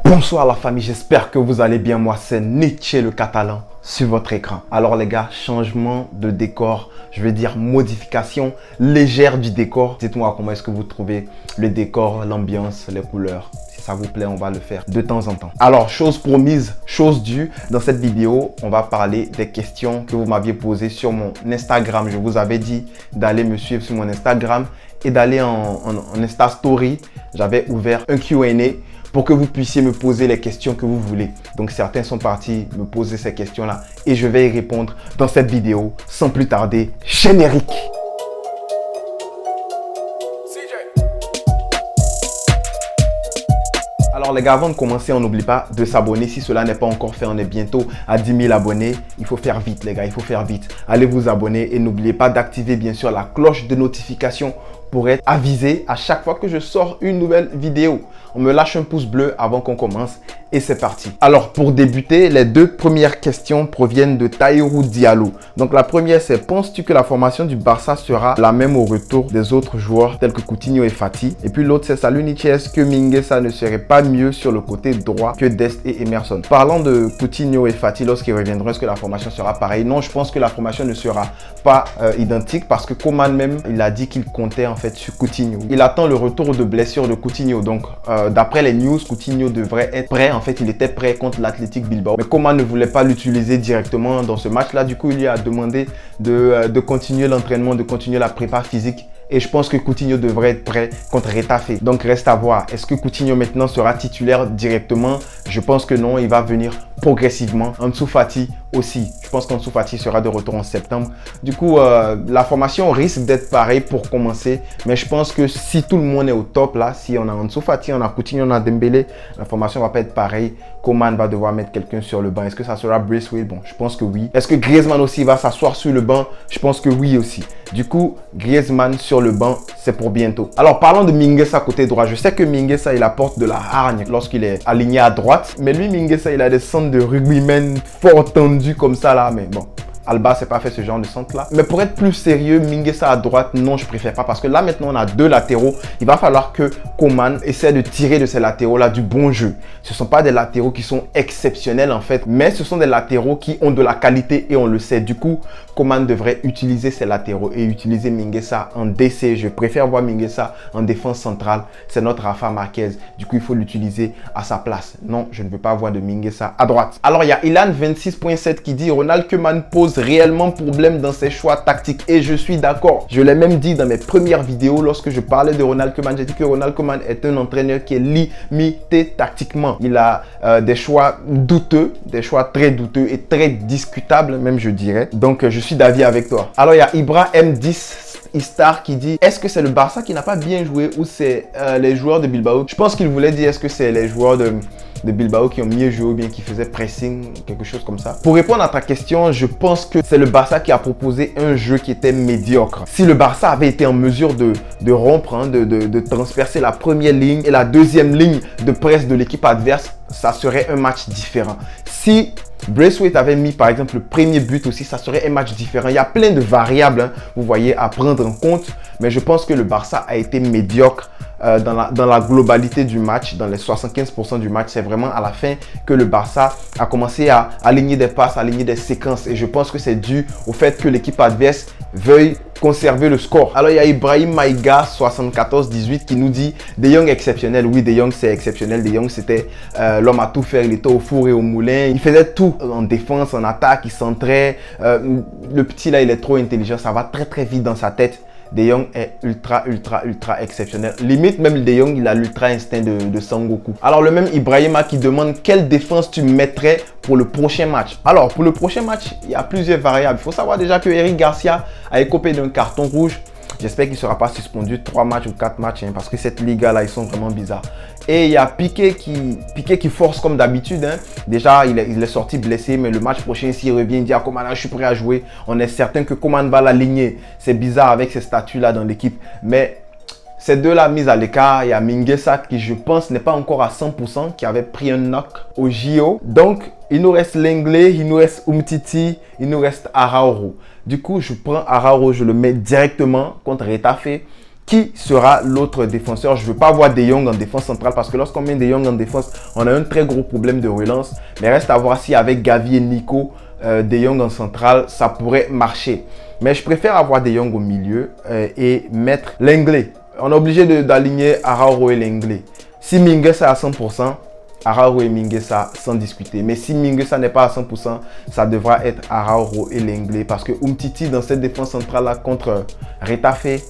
Bonsoir la famille, j'espère que vous allez bien. Moi c'est Nietzsche le Catalan sur votre écran. Alors les gars, changement de décor, je vais dire modification légère du décor. Dites-moi comment est-ce que vous trouvez le décor, l'ambiance, les couleurs. Si ça vous plaît, on va le faire de temps en temps. Alors chose promise, chose due, dans cette vidéo, on va parler des questions que vous m'aviez posées sur mon Instagram. Je vous avais dit d'aller me suivre sur mon Instagram et d'aller en Insta Story. J'avais ouvert un Q&A pour que vous puissiez me poser les questions que vous voulez. Donc certains sont partis me poser ces questions-là et je vais y répondre dans cette vidéo. Sans plus tarder, générique. Alors les gars, avant de commencer, on n'oublie pas de s'abonner. Si cela n'est pas encore fait, on est bientôt à 10 000 abonnés. Il faut faire vite les gars, il faut faire vite. Allez vous abonner et n'oubliez pas d'activer bien sûr la cloche de notification pour être avisé à chaque fois que je sors une nouvelle vidéo. On me lâche un pouce bleu avant qu'on commence et c'est parti. Alors pour débuter, les deux premières questions proviennent de Tahirou Diallo. Donc la première c'est: penses-tu que la formation du Barça sera la même au retour des autres joueurs tels que Coutinho et Fati? Et puis l'autre c'est: salut Nietzsche, est-ce que Mingueza ne serait pas mieux sur le côté droit que Dest et Emerson? Parlant de Coutinho et Fati lorsqu'ils reviendront, est-ce que la formation sera pareille? Non, je pense que la formation ne sera pas identique parce que Koeman même, il a dit qu'il comptait en fait sur Coutinho. Il attend le retour de blessure de Coutinho. Donc d'après les news, Coutinho devrait être prêt. En fait, il était prêt contre l'Athletic Bilbao. Mais Koeman ne voulait pas l'utiliser directement dans ce match-là. Du coup, il lui a demandé de continuer l'entraînement, de continuer la prépa physique. Et je pense que Coutinho devrait être prêt contre Retafe. Donc reste à voir. Est-ce que Coutinho maintenant sera titulaire directement? Je pense que non, il va venir progressivement. Ansu Fati aussi. Je pense qu'Ansu Fati sera de retour en septembre. Du coup, la formation risque d'être pareille pour commencer. Mais je pense que si tout le monde est au top là, si on a Ansu Fati, on a Coutinho, on a Dembélé, la formation va pas être pareille. Koeman va devoir mettre quelqu'un sur le banc. Est-ce que ça sera Braithwaite? Bon, je pense que oui. Est-ce que Griezmann aussi va s'asseoir sur le banc? Je pense que oui aussi. Du coup, Griezmann sur le banc, c'est pour bientôt. Alors, parlons de Mingueza côté droit. Je sais que Mingueza, il apporte de la hargne lorsqu'il est aligné à droite. Mais lui, Mingueza, il a des centres de rugbyman fort tendus comme ça là. Mais bon, Alba, c'est pas fait ce genre de centre là. Mais pour être plus sérieux, Mingueza à droite, non, je préfère pas. Parce que là, maintenant, on a deux latéraux. Il va falloir que Koeman essaie de tirer de ces latéraux là du bon jeu. Ce ne sont pas des latéraux qui sont exceptionnels en fait. Mais ce sont des latéraux qui ont de la qualité et on le sait. Du coup, Koeman devrait utiliser ces latéraux et utiliser Mingueza en DC. Je préfère voir Mingueza en défense centrale. C'est notre Rafa Marquez. Du coup, il faut l'utiliser à sa place. Non, je ne veux pas voir de Mingueza à droite. Alors, il y a Ilan26.7 qui dit: Ronald Koeman pose réellement problème dans ses choix tactiques. Et je suis d'accord. Je l'ai même dit dans mes premières vidéos lorsque je parlais de Ronald Koeman. J'ai dit que Ronald Koeman est un entraîneur qui est limité tactiquement. Il a des choix douteux, des choix très douteux et très discutables même, je dirais. Donc, je suis d'avis avec toi. Alors, il y a Ibra M10 Istar qui dit: est-ce que c'est le Barça qui n'a pas bien joué ou c'est les joueurs de Bilbao? Je pense qu'il voulait dire: est-ce que c'est les joueurs de Bilbao qui ont mieux joué ou bien qui faisaient pressing, quelque chose comme ça. Pour répondre à ta question, je pense que c'est le Barça qui a proposé un jeu qui était médiocre. Si le Barça avait été en mesure de rompre, de transpercer la première ligne et la deuxième ligne de presse de l'équipe adverse, ça serait un match différent. Si Braithwaite avait mis par exemple le premier but aussi, ça serait un match différent. Il y a plein de variables, vous voyez, à prendre en compte. Mais je pense que le Barça a été médiocre dans la globalité du match, dans les 75% du match. C'est vraiment à la fin que le Barça a commencé à aligner des passes, à aligner des séquences. Et je pense que c'est dû au fait que l'équipe adverse veuille conserver le score. Alors, il y a Ibrahim Maïga 74-18 qui nous dit: De Jong exceptionnel. Oui, De Jong c'est exceptionnel. De Jong c'était l'homme à tout faire. Il était au four et au moulin. Il faisait tout en défense, en attaque. Il centrait. Le petit là, il est trop intelligent. Ça va très très vite dans sa tête. De Jong est ultra exceptionnel. Limite même De Jong, il a l'ultra instinct de Sangoku. Alors le même Ibrahima qui demande: quelle défense tu mettrais pour le prochain match? Alors pour le prochain match, il y a plusieurs variables. Il faut savoir déjà que Eric Garcia a écopé d'un carton rouge. J'espère qu'il ne sera pas suspendu 3 matchs ou 4 matchs parce que cette liga là, ils sont vraiment bizarres. Et il y a Piqué qui force comme d'habitude. Déjà, il est sorti blessé, mais le match prochain, s'il revient, il dit à Koeman: je suis prêt à jouer. On est certain que Koeman va l'aligner. C'est bizarre avec ces statuts là dans l'équipe. Mais ces deux-là mis à l'écart, il y a Mingueza qui, je pense, n'est pas encore à 100%, qui avait pris un knock au JO. Donc, il nous reste Lenglet, il nous reste Umtiti, il nous reste Araújo. Du coup, je prends Araújo, je le mets directement contre Retafe. Qui sera l'autre défenseur? Je ne veux pas voir De Jong en défense centrale parce que lorsqu'on met De Jong en défense, on a un très gros problème de relance. Mais reste à voir si avec Gavi et Nico, De Jong en centrale, ça pourrait marcher. Mais je préfère avoir De Jong au milieu et mettre Lenglet. On est obligé d'aligner Araujo et Lenglet. Si Mingueza est à 100%, Araujo et Mingueza sans discuter. Mais si Mingueza n'est pas à 100%, ça devra être Araujo et Lenglet. Parce que Umtiti dans cette défense centrale-là contre Retafe,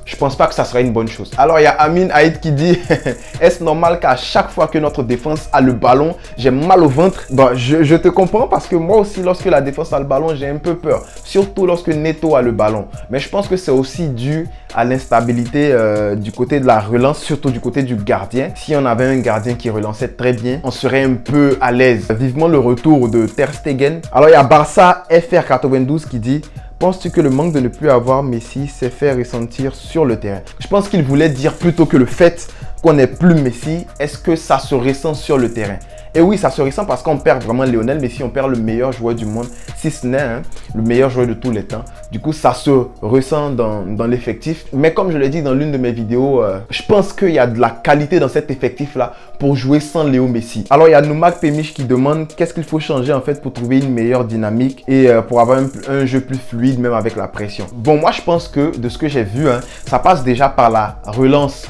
je pense pas que ça sera une bonne chose. Alors, il y a Amin Haït qui dit « Est-ce normal qu'à chaque fois que notre défense a le ballon, j'ai mal au ventre ?» Bon, je te comprends parce que moi aussi, lorsque la défense a le ballon, j'ai un peu peur. Surtout lorsque Neto a le ballon. Mais je pense que c'est aussi dû à l'instabilité du côté de la relance, surtout du côté du gardien. Si on avait un gardien qui relançait très bien, on serait un peu à l'aise. Vivement le retour de Ter Stegen. Alors, il y a Barça FR92 qui dit « Penses-tu que le manque de ne plus avoir Messi s'est fait ressentir sur le terrain ?» Je pense qu'il voulait dire plutôt que le fait qu'on n'ait plus Messi, est-ce que ça se ressent sur le terrain? Et oui, ça se ressent parce qu'on perd vraiment Lionel Messi, on perd le meilleur joueur du monde, si ce n'est le meilleur joueur de tous les temps. Du coup, ça se ressent dans l'effectif. Mais comme je l'ai dit dans l'une de mes vidéos, je pense qu'il y a de la qualité dans cet effectif-là pour jouer sans Léo Messi. Alors, il y a Noumak Pemiche qui demande qu'est-ce qu'il faut changer en fait pour trouver une meilleure dynamique et pour avoir un jeu plus fluide, même avec la pression. Bon, moi, je pense que de ce que j'ai vu, ça passe déjà par la relance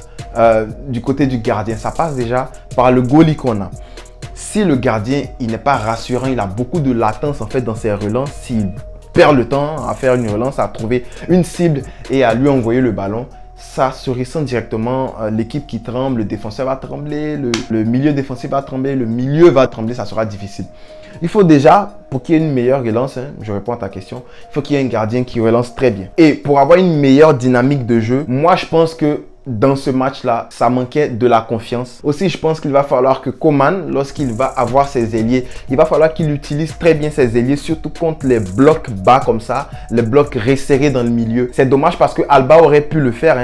du côté du gardien. Ça passe déjà par le goalie qu'on a. Si le gardien, il n'est pas rassurant, il a beaucoup de latence en fait dans ses relances, s'il perd le temps à faire une relance, à trouver une cible et à lui envoyer le ballon, ça se ressent directement. L'équipe qui tremble, le défenseur va trembler, le milieu défensif va trembler, le milieu va trembler, ça sera difficile. Il faut déjà, pour qu'il y ait une meilleure relance, je réponds à ta question, il faut qu'il y ait un gardien qui relance très bien. Et pour avoir une meilleure dynamique de jeu, moi je pense que dans ce match-là, ça manquait de la confiance. Aussi, je pense qu'il va falloir que Coman, lorsqu'il va avoir ses ailiers, il va falloir qu'il utilise très bien ses ailiers, surtout contre les blocs bas comme ça, les blocs resserrés dans le milieu. C'est dommage parce que Alba aurait pu le faire,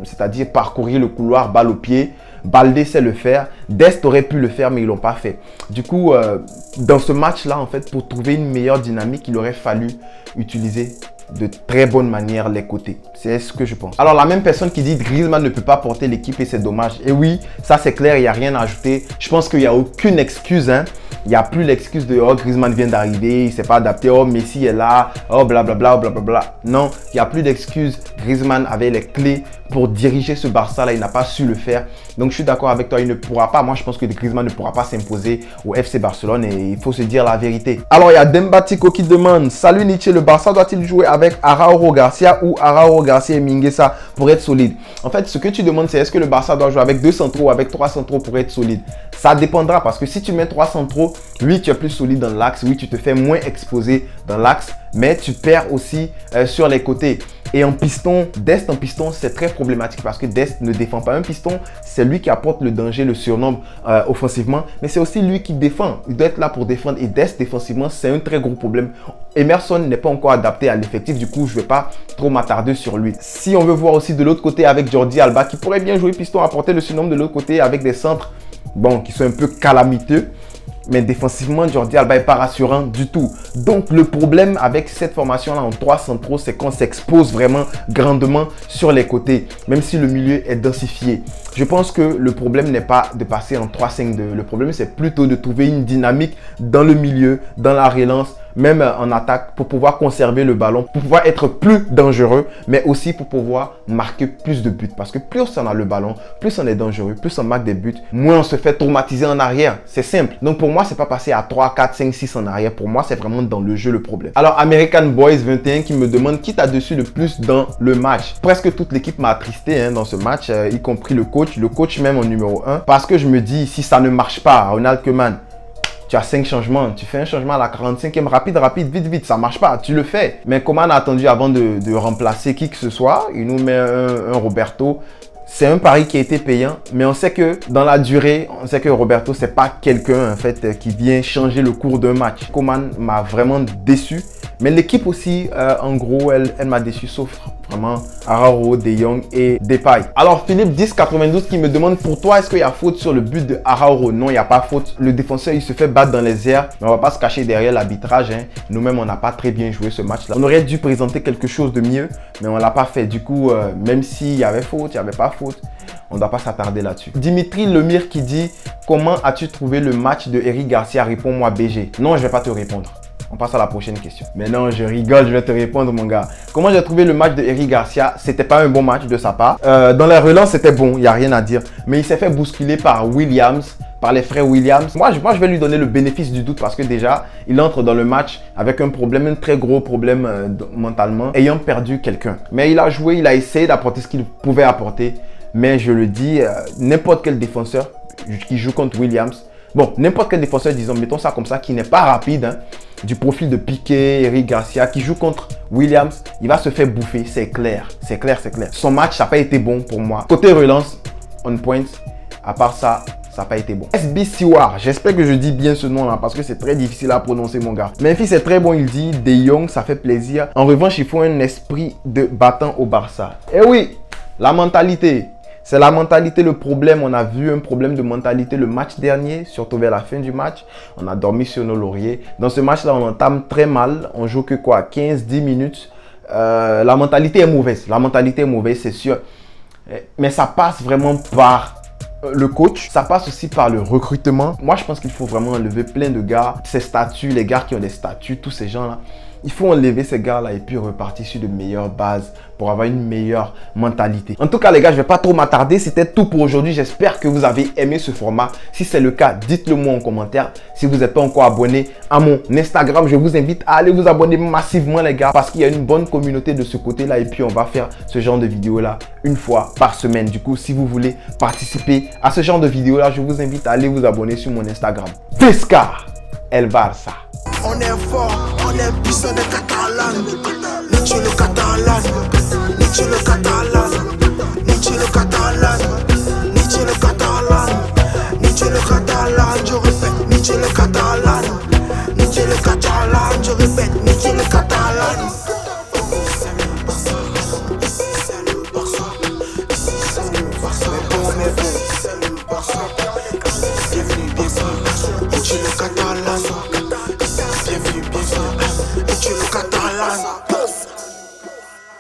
c'est-à-dire parcourir le couloir, balle au pied. Baldé sait le faire, Dest aurait pu le faire mais ils l'ont pas fait. Du coup, dans ce match-là, en fait, pour trouver une meilleure dynamique, il aurait fallu utiliser de très bonne manière les côtés. C'est ce que je pense. Alors, la même personne qui dit Griezmann ne peut pas porter l'équipe et c'est dommage. Et oui, ça c'est clair, il n'y a rien à ajouter. Je pense qu'il n'y a aucune excuse. Il n'y a plus l'excuse de oh, Griezmann vient d'arriver, il ne s'est pas adapté, oh Messi est là, oh blablabla, blablabla. Non, il n'y a plus d'excuses. Griezmann avait les clés pour diriger ce Barça-là, il n'a pas su le faire. Donc je suis d'accord avec toi, il ne pourra pas. Moi je pense que Griezmann ne pourra pas s'imposer au FC Barcelone et il faut se dire la vérité. Alors il y a Demba Tico qui demande: salut Nietzsche, le Barça doit-il jouer avec Araujo Garcia ou Araujo Garcia et Mingueza pour être solide? En fait, ce que tu demandes, c'est est-ce que le Barça doit jouer avec 2 centraux ou avec 3 centraux pour être solide? Ça dépendra parce que si tu mets 3 centraux, oui, tu es plus solide dans l'axe, oui, tu te fais moins exposer dans l'axe, mais tu perds aussi sur les côtés. Et en piston, Dest en piston, c'est très problématique parce que Dest ne défend pas. Un piston, c'est lui qui apporte le danger, le surnombre offensivement, mais c'est aussi lui qui défend. Il doit être là pour défendre et Dest défensivement, c'est un très gros problème. Emerson n'est pas encore adapté à l'effectif, du coup, je ne vais pas trop m'attarder sur lui. Si on veut voir aussi de l'autre côté avec Jordi Alba, qui pourrait bien jouer piston, apporter le surnombre de l'autre côté avec des centres, bon, qui sont un peu calamiteux. Mais défensivement, Jordi Alba n'est pas rassurant du tout. Donc, le problème avec cette formation-là en 3 centraux, c'est qu'on s'expose vraiment grandement sur les côtés, même si le milieu est densifié. Je pense que le problème n'est pas de passer en 3-5-2. Le problème, c'est plutôt de trouver une dynamique dans le milieu, dans la relance, même en attaque, pour pouvoir conserver le ballon, pour pouvoir être plus dangereux, mais aussi pour pouvoir marquer plus de buts. Parce que plus on a le ballon, plus on est dangereux, plus on marque des buts, moins on se fait traumatiser en arrière. C'est simple. Donc pour moi, c'est pas passer à 3, 4, 5, 6 en arrière. Pour moi, c'est vraiment dans le jeu le problème. Alors, American Boys 21 qui me demande qui t'a dessus le plus dans le match. Presque toute l'équipe m'a attristé dans ce match, y compris le coach même en numéro 1. Parce que je me dis, si ça ne marche pas, Ronald Koeman, tu as 5 changements, tu fais un changement à la 45e, rapide, vite, ça marche pas, tu le fais. Mais Koeman a attendu avant de remplacer qui que ce soit, il nous met un Roberto. C'est un pari qui a été payant, mais on sait que dans la durée, on sait que Roberto, c'est pas quelqu'un en fait qui vient changer le cours d'un match. Koeman m'a vraiment déçu, Mais l'équipe aussi, en gros, elle m'a déçu, sauf vraiment Araujo, De Jong et Depay. Alors Philippe 1092 qui me demande pour toi, est-ce qu'il y a faute sur le but de Araujo? Non, il n'y a pas faute. Le défenseur, il se fait battre dans les airs. Mais on va pas se cacher derrière l'arbitrage. Hein. Nous-mêmes, on n'a pas très bien joué ce match-là. On aurait dû présenter quelque chose de mieux, mais on l'a pas fait. Du coup, même s'il y avait faute, il n'y avait pas faute. On ne doit pas s'attarder là-dessus. Dimitri Lemire qui dit « Comment as-tu trouvé le match de Eric Garcia? Réponds-moi BG. » Non, je ne vais pas te répondre. On passe à la prochaine question. Mais non, je rigole, je vais te répondre mon gars. Comment j'ai trouvé le match de Eric Garcia? C'était pas un bon match de sa part. Dans la relance, c'était bon, il n'y a rien à dire. Mais il s'est fait bousculer par Williams, par les frères Williams. Moi, je vais lui donner le bénéfice du doute parce que déjà, il entre dans le match avec un problème, un très gros problème mentalement, ayant perdu quelqu'un. Mais il a joué, il a essayé d'apporter ce qu'il pouvait apporter. Mais je le dis, n'importe quel défenseur qui joue contre Williams, bon, n'importe quel défenseur, disons, mettons ça comme ça, qui n'est pas rapide, hein, du profil de Piqué, Eric Garcia, qui joue contre Williams, il va se faire bouffer, c'est clair, c'est clair, c'est clair. Son match, ça n'a pas été bon pour moi. Côté relance, on point, à part ça, ça n'a pas été bon. SB Siwar, j'espère que je dis bien ce nom-là parce que c'est très difficile à prononcer, mon gars. Memphis c'est très bon, il dit, De Jong, ça fait plaisir. En revanche, il faut un esprit de battant au Barça. Eh oui, la mentalité. C'est la mentalité le problème. On a vu un problème de mentalité le match dernier, surtout vers la fin du match. On a dormi sur nos lauriers. Dans ce match-là, on entame très mal. On joue que quoi, 15-10 minutes. La mentalité est mauvaise. La mentalité est mauvaise, c'est sûr. Mais ça passe vraiment par le coach. Ça passe aussi par le recrutement. Moi, je pense qu'il faut vraiment enlever plein de gars. Ces statuts, les gars qui ont des statuts, tous ces gens-là. Il faut enlever ces gars-là et puis repartir sur de meilleures bases pour avoir une meilleure mentalité. En tout cas, les gars, je ne vais pas trop m'attarder. C'était tout pour aujourd'hui. J'espère que vous avez aimé ce format. Si c'est le cas, dites-le moi en commentaire. Si vous n'êtes pas encore abonné à mon Instagram, je vous invite à aller vous abonner massivement, les gars, parce qu'il y a une bonne communauté de ce côté-là. Et puis, on va faire ce genre de vidéos-là une fois par semaine. Du coup, si vous voulez participer à ce genre de vidéos-là, je vous invite à aller vous abonner sur mon Instagram. Pesca El Barça. On est fort, on est puissant, on est catalan. Nietzsche le catalan, Nietzsche le catalan, Nietzsche le catalan, Nietzsche le catalan, Nietzsche le catalan, je répète, Nietzsche le catalan, Nietzsche le catalan, je répète, Nietzsche le catalan. C'est le Barça, c'est le Barça, c'est le Barça, c'est le Barça, bienvenue, Nietzsche le catalan.